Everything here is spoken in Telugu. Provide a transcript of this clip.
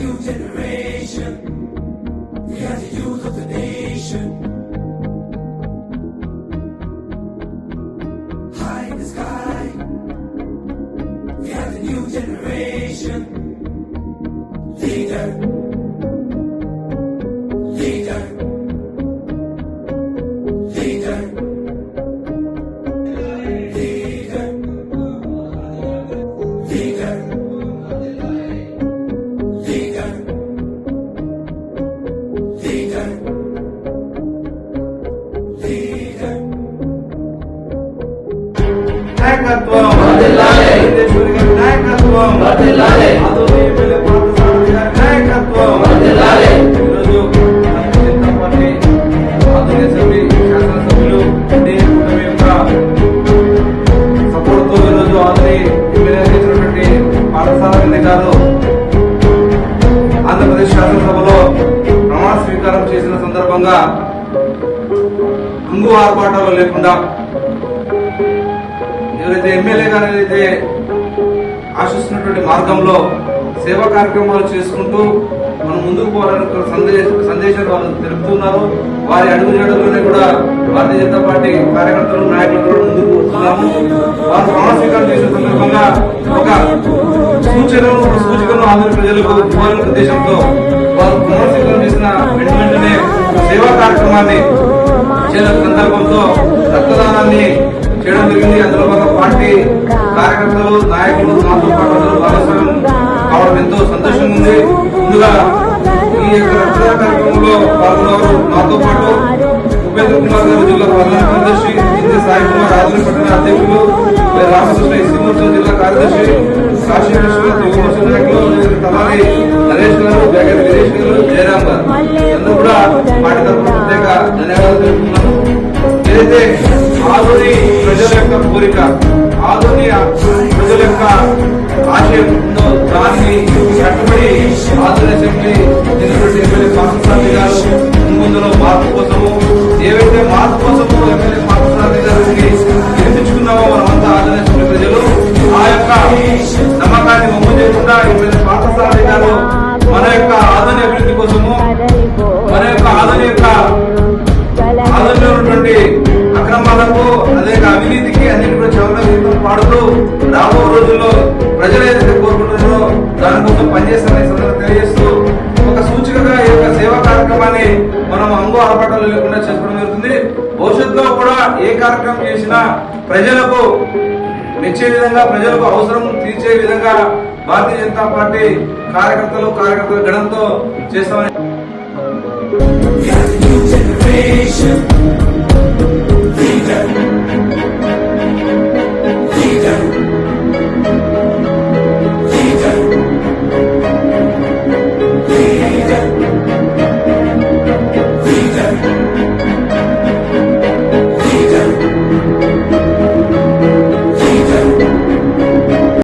new generation. We are the youth of the nation. High in the sky. We are the new generation. Leader. Leader. Leader. Leader. Leader. Leader. Leader. Leader. నాయకత్వం వర్ధిల్లాలి. దేశూరి గారి నాయకత్వం వర్ధిల్లాలి. ఆదోని ఎమ్మెల్యే పార్థసారథి గారి నాయకత్వం వర్ధిల్లాలి. ఈరోజు భారతీయ జనతా పార్టీ ఆదోని అసెంబ్లీ శాసనసభ్యులు కూటమి యొక్క సపోర్ట్ తో ఈరోజు ఆదోని ఎమ్మెల్యే చేసినటువంటి పార్థసారథి గారు ఆంధ్రప్రదేశ్ శాసనసభలో ప్రమాణ స్వీకారం చేసిన సందర్భంగా హంగు ఆర్భాటాలు లేకుండా ఎవరైతే ఎమ్మెల్యే గారు ఏదైతే ఆశిస్తున్నటువంటి మార్గంలో సేవా కార్యక్రమాలు చేసుకుంటూ మనం ముందుకు పోవాలని సందేశాలు వాళ్ళు తెలుపుతున్నారు. వారి అడుగుజాడల్లోనే కూడా భారతీయ జనతా పార్టీ కార్యకర్తలు నాయకులు కూడా ముందుకు వస్తున్నాము. వారు ప్రమాణ స్వీకారం చేసిన సందర్భంగా ఒక సూచికను ఆంధ్ర ప్రజలకు ఇవ్వాలనే ఉద్దేశంతో వారు ప్రమాణ స్వీకారం చేసిన వెంటనే సేవా కార్యక్రమాన్ని చేసిన సందర్భంతో రక్తదానాన్ని చేయడం జరిగింది. అందులో ఒక పార్టీ కార్యకర్తలు నాయకులు నాతో పాటు అందరూ భాగస్వామ్యం కావడం ఎంతో సంతోషంగా ఉంది. ముందుగా ఈ యొక్క రక్తదాన కార్యక్రమంలో పాల్గొన్నారు నాతో పాటు ఉపేంద్ర కుమార్ గారు జిల్లా ప్రధాన కార్యదర్శి, ఇంద్ర సాయి కుమార్ ఆదరణ పట్టణ అధ్యక్షులు, రామకృష్ణ ఎస్సీ మోర్చా జిల్లా కార్యదర్శి, కాశీ యువమోర్చా నాయకులు తలారి నరేష్ గారు, జగన్ వీరేష్ గారు, జయరాం గారు అందరూ కూడా పార్టీ తరఫున ప్రత్యేక ధన్యవాదాలు తెలుపుతున్నాము. ఏదైతే ఆదోని ప్రజల యొక్క కోరిక, ఆదోని ప్రజల యొక్క ఆశయం ఉందో దాన్ని కట్టుబడి ఆదోని అసెంబ్లీ ఎమ్మెల్యే పార్థసారథి గారు ముందులో మార్పు కోసము ఏవైతే మార్పు కోసము ఎమ్మెల్యే పార్థసారథి గారికి గెలిపించుకున్నామో మనమంతా ఆదోని అసెంబ్లీ ప్రజలు ఆ యొక్క నమ్మకాన్ని వమ్ము చేయకుండా ఎమ్మెల్యే పార్థసారథి గారు మన యొక్క ఆదోని అభివృద్ధి కోసము మన యొక్క ఆదోని యొక్క ఆదోనిలో ఉన్నటువంటి అక్రమాలకు అదే అవినీతికి అన్నిటి కూడా చవరగీతం పాడుతూ రాబో రోజుల్లో ప్రజలు ఏదైతే కోరుకుంటున్నారో దానికోసం పనిచేస్తారని సందర్భంగా తెలియజేస్తూ ఒక సూచికగా ఈ యొక్క సేవా కార్యక్రమాన్ని మనం అంగు ఆర్భాటాలు లేకుండా చేసుకోవడం జరుగుతుంది. భవిష్యత్తులో కూడా ఏ కార్యక్రమం చేసినా ప్రజలకు మెచ్చే విధంగా, ప్రజలకు అవసరం తీర్చే విధంగా భారతీయ జనతా పార్టీ కార్యకర్తల గణంతో చేస్తామని